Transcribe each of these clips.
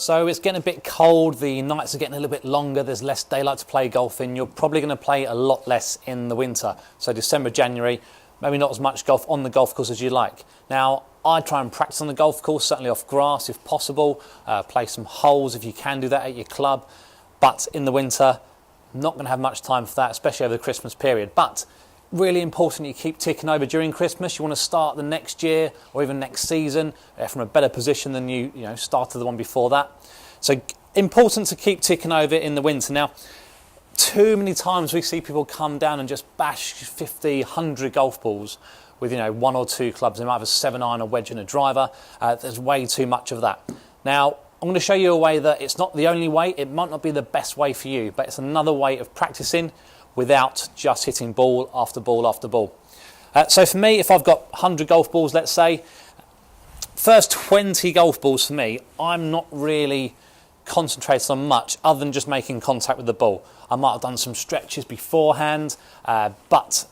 So it's getting a bit cold, the nights are getting a little bit longer, there's less daylight to play golf in. You're probably going to play a lot less in the winter. So December, January, maybe not as much golf on the golf course as you like. Now, I try and practice on the golf course, certainly off grass if possible. Play some holes if you can do that at your club. But in the winter, not going to have much time for that, especially over the Christmas period. But really important you keep ticking over during Christmas. You want to start the next year or even next season from a better position than you started the one before that. So important to keep ticking over in the winter. Now, too many times we see people come down and just bash 50, 100 golf balls with one or two clubs. They might have a 7-iron, a wedge and a driver. There's way too much of that. Now, I'm going to show you a way that it's not the only way. It might not be the best way for you, but it's another way of practicing without just hitting ball after ball after ball. So for me, if I've got 100 golf balls, let's say, first 20 golf balls for me, I'm not really concentrated on much other than just making contact with the ball. I might have done some stretches beforehand, but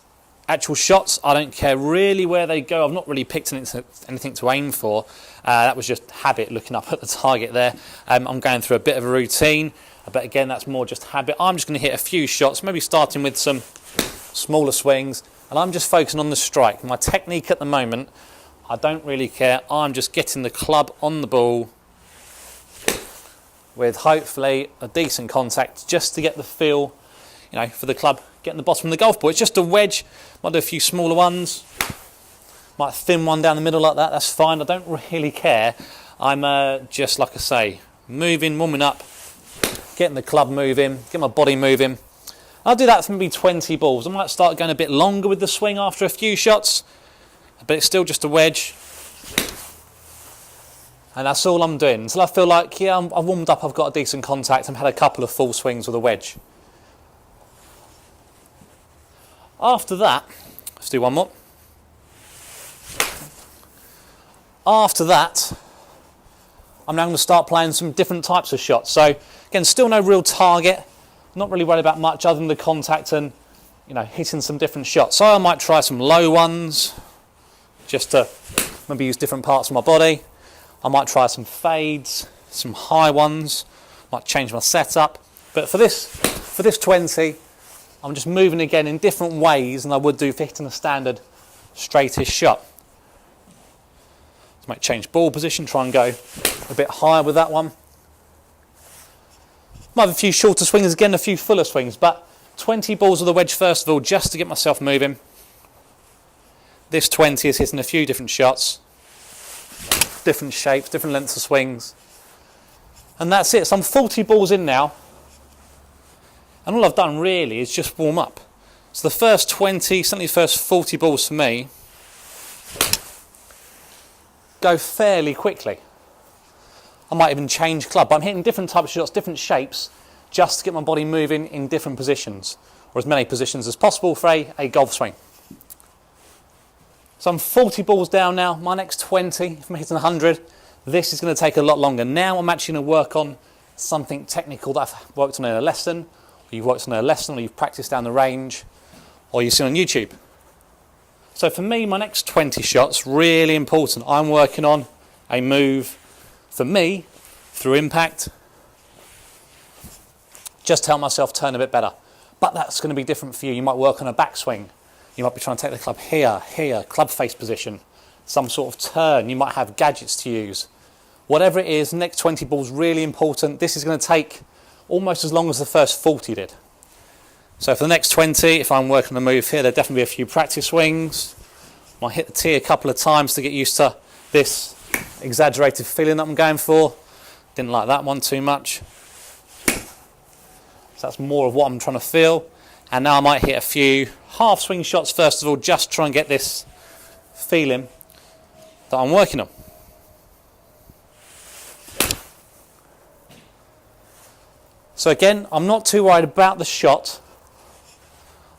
actual shots, I don't care really where they go. I've not really picked anything to aim for. That was just habit, looking up at the target there. I'm going through a bit of a routine. But again, that's more just habit. I'm just going to hit a few shots, maybe starting with some smaller swings, and I'm just focusing on the strike. My technique at the moment, I don't really care. I'm just getting the club on the ball with hopefully a decent contact just to get the feel, for the club getting the bottom of the golf ball. It's just a wedge. Might do a few smaller ones. Might thin one down the middle like that. That's fine. I don't really care. I'm just, like I say, moving, warming up, getting the club moving, get my body moving. I'll do that for maybe 20 balls. I might start going a bit longer with the swing after a few shots, but it's still just a wedge. And that's all I'm doing until I feel like, I've warmed up, I've got a decent contact, I've had a couple of full swings with a wedge. After that, let's do one more. After that, I'm now going to start playing some different types of shots. So again, still no real target, not really worried about much other than the contact and hitting some different shots. So I might try some low ones, just to maybe use different parts of my body. I might try some fades, some high ones, might change my setup. But for this 20, I'm just moving again in different ways than I would do for hitting a standard straightish shot. So I might change ball position, try and go a bit higher with that one. Might have a few shorter swings, again a few fuller swings, but 20 balls with a wedge first of all, just to get myself moving. This 20 is hitting a few different shots, different shapes, different lengths of swings. And that's it. So I'm 40 balls in now. And all I've done really is just warm up. So the first 20, certainly the first 40 balls for me, go fairly quickly. I might even change club, but I'm hitting different types of shots, different shapes, just to get my body moving in different positions, or as many positions as possible for a golf swing. So I'm 40 balls down now. My next 20, if I'm hitting 100, this is going to take a lot longer. Now I'm actually going to work on something technical that I've worked on in a lesson, or you've worked on a lesson, or you've practiced down the range, or you've seen on YouTube. So for me, my next 20 shots, really important. I'm working on a move, for me, through impact, just to help myself turn a bit better. But that's going to be different for you. You might work on a backswing. You might be trying to take the club here, club face position, some sort of turn. You might have gadgets to use. Whatever it is, next 20 balls really important. This is going to take almost as long as the first 40 did. So for the next 20, if I'm working on a move here, there'll definitely be a few practice swings. Might hit the tee a couple of times to get used to this exaggerated feeling that I'm going for. Didn't like that one too much. So that's more of what I'm trying to feel. And now I might hit a few half swing shots first of all, just try and get this feeling that I'm working on. So again, I'm not too worried about the shot.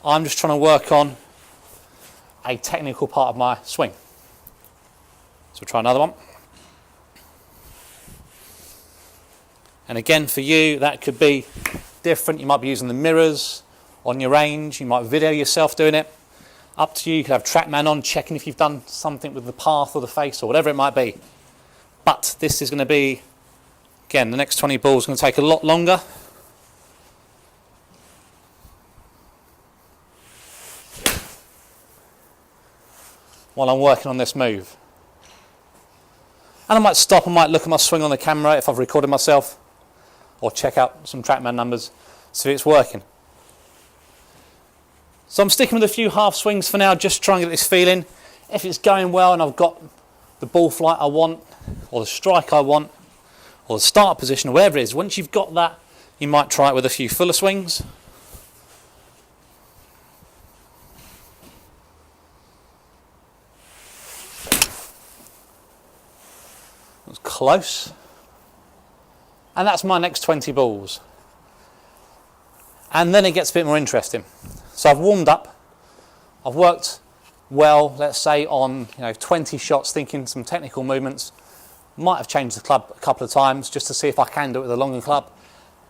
I'm just trying to work on a technical part of my swing. So we'll try another one. And again, for you, that could be different. You might be using the mirrors on your range. You might video yourself doing it. Up to you. You could have TrackMan on, checking if you've done something with the path or the face or whatever it might be. But this is going to be Again, the next 20 balls are going to take a lot longer. While I'm working on this move. And I might stop, I might look at my swing on the camera if I've recorded myself, or check out some TrackMan numbers, see if it's working. So I'm sticking with a few half swings for now, just trying to get this feeling. If it's going well and I've got the ball flight I want, or the strike I want, or the start position, or whatever it is, once you've got that, you might try it with a few fuller swings. That was close. And that's my next 20 balls. And then it gets a bit more interesting. So I've warmed up, I've worked well, let's say on 20 shots, thinking some technical movements. Might have changed the club a couple of times just to see if I can do it with a longer club.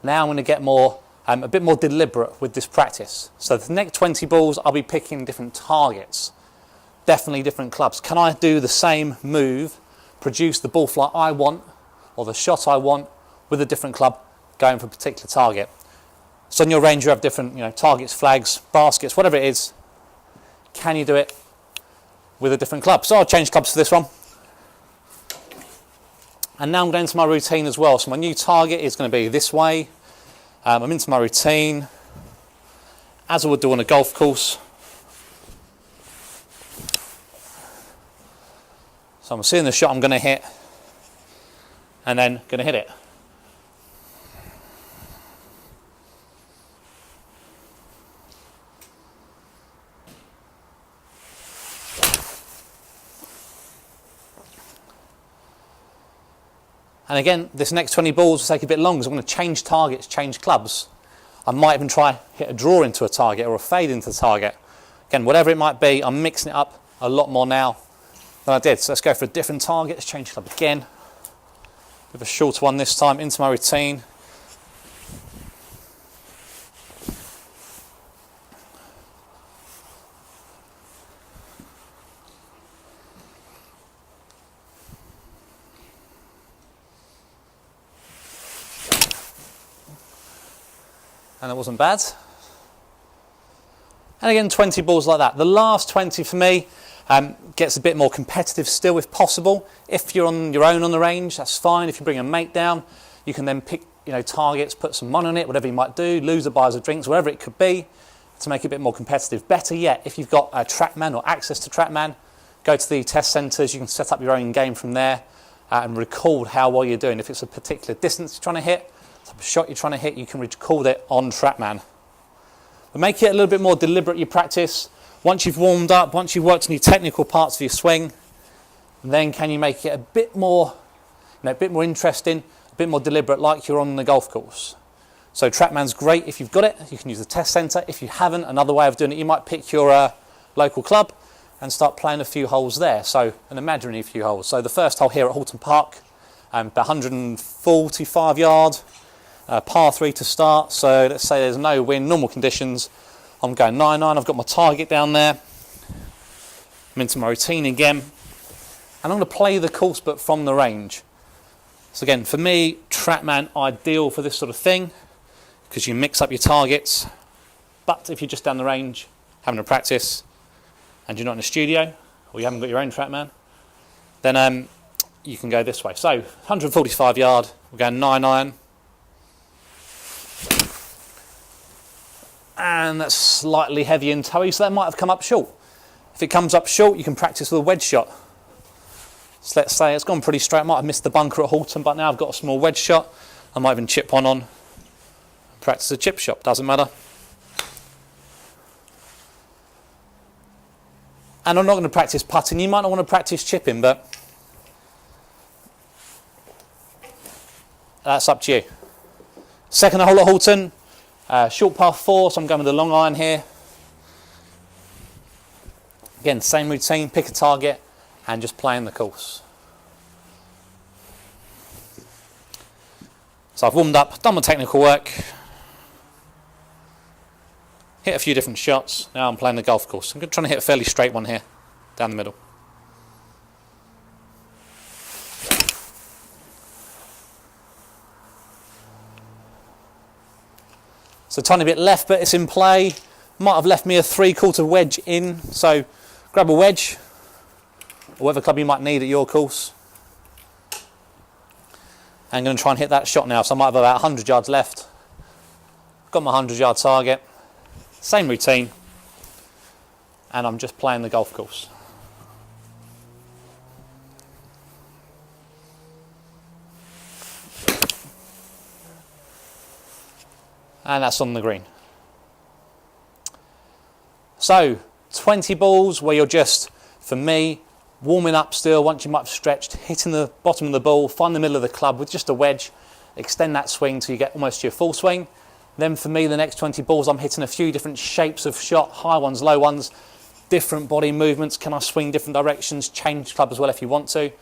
Now I'm going to get a bit more deliberate with this practice. So the next 20 balls I'll be picking different targets, definitely different clubs. Can I do the same move, produce the ball flight I want or the shot I want with a different club going for a particular target? So on your range you have different targets, flags, baskets, whatever it is. Can you do it with a different club? So I'll change clubs for this one. And now I'm going to my routine as well. So my new target is going to be this way. I'm into my routine, as I would do on a golf course. So I'm seeing the shot I'm going to hit, and then going to hit it. And again, this next 20 balls will take a bit longer, so I'm going to change targets, change clubs. I might even try hit a draw into a target or a fade into the target. Again, whatever it might be, I'm mixing it up a lot more now than I did. So let's go for a different target. Let's change club again. With a shorter one this time, into my routine. And it wasn't bad. And again, 20 balls like that. The last 20 for me gets a bit more competitive still if possible. If you're on your own on the range, that's fine. If you bring a mate down, you can then pick targets, put some money on it, whatever you might do, loser buys of drinks, whatever it could be, to make it a bit more competitive. Better yet, if you've got a TrackMan or access to TrackMan, go to the test centres, you can set up your own game from there and record how well you're doing. If it's a particular distance you're trying to hit, type of shot you're trying to hit, you can record it on TrackMan. But make it a little bit more deliberate, your practice. Once you've warmed up, once you've worked on your technical parts of your swing, then can you make it a bit more, interesting, a bit more deliberate, like you're on the golf course. So TrackMan's great if you've got it. You can use the test centre. If you haven't, another way of doing it, you might pick your local club and start playing a few holes there. So an imaginary few holes. So the first hole here at Halton Park, about 145 yard. Par 3 to start, so let's say there's no wind, normal conditions. I'm going 9-9, I've got my target down there. I'm into my routine again. And I'm going to play the course but from the range. So again, for me, TrackMan ideal for this sort of thing, because you mix up your targets. But if you're just down the range, having a practice, and you're not in a studio, or you haven't got your own TrackMan, then you can go this way. So 145 yard, we're going 9-9. And that's slightly heavy and toey, so that might have come up short. If it comes up short, you can practice with a wedge shot. So let's say it's gone pretty straight. I might have missed the bunker at Halton, but now I've got a small wedge shot. I might even chip one on. Practice a chip shot, doesn't matter. And I'm not going to practice putting. You might not want to practice chipping, but that's up to you. Second hole at Halton. Short par 4, so I'm going with the long iron here. Again, same routine, pick a target and just play in the course. So I've warmed up, done my technical work, hit a few different shots. Now I'm playing the golf course. I'm trying to hit a fairly straight one here, down the middle. So a tiny bit left, but it's in play. Might have left me a 3/4 wedge in. So grab a wedge, or whatever club you might need at your course. I'm going to try and hit that shot now. So I might have about 100 yards left. Got my 100-yard target. Same routine. And I'm just playing the golf course. And that's on the green. So 20 balls where you're just, for me, warming up still. Once you might have stretched, hitting the bottom of the ball, find the middle of the club with just a wedge, extend that swing till you get almost to your full swing. Then for me, the next 20 balls, I'm hitting a few different shapes of shot, high ones, low ones, different body movements. Can I swing different directions, change club as well if you want to?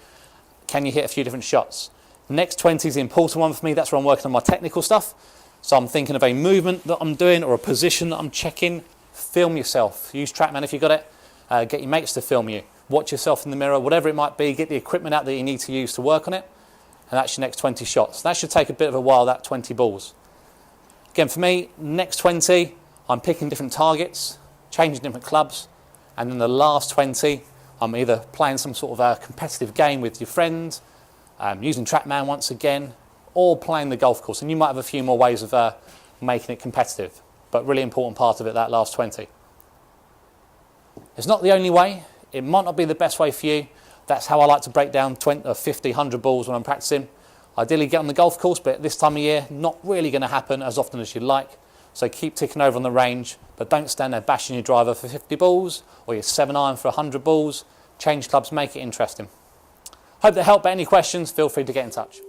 Can you hit a few different shots? The next 20 is the important one for me. That's where I'm working on my technical stuff. So I'm thinking of a movement that I'm doing or a position that I'm checking. Film yourself. Use TrackMan if you've got it. Get your mates to film you. Watch yourself in the mirror, whatever it might be. Get the equipment out that you need to use to work on it. And that's your next 20 shots. That should take a bit of a while, that 20 balls. Again, for me, next 20, I'm picking different targets, changing different clubs. And then the last 20, I'm either playing some sort of a competitive game with your friends, using TrackMan once again, or playing the golf course. And you might have a few more ways of making it competitive. But really important part of it, that last 20. It's not the only way. It might not be the best way for you. That's how I like to break down 20 or 50, 100 balls when I'm practicing. Ideally get on the golf course, but this time of year, not really going to happen as often as you'd like. So keep ticking over on the range, but don't stand there bashing your driver for 50 balls or your 7-iron for 100 balls. Change clubs, make it interesting. Hope that helped, but any questions, feel free to get in touch.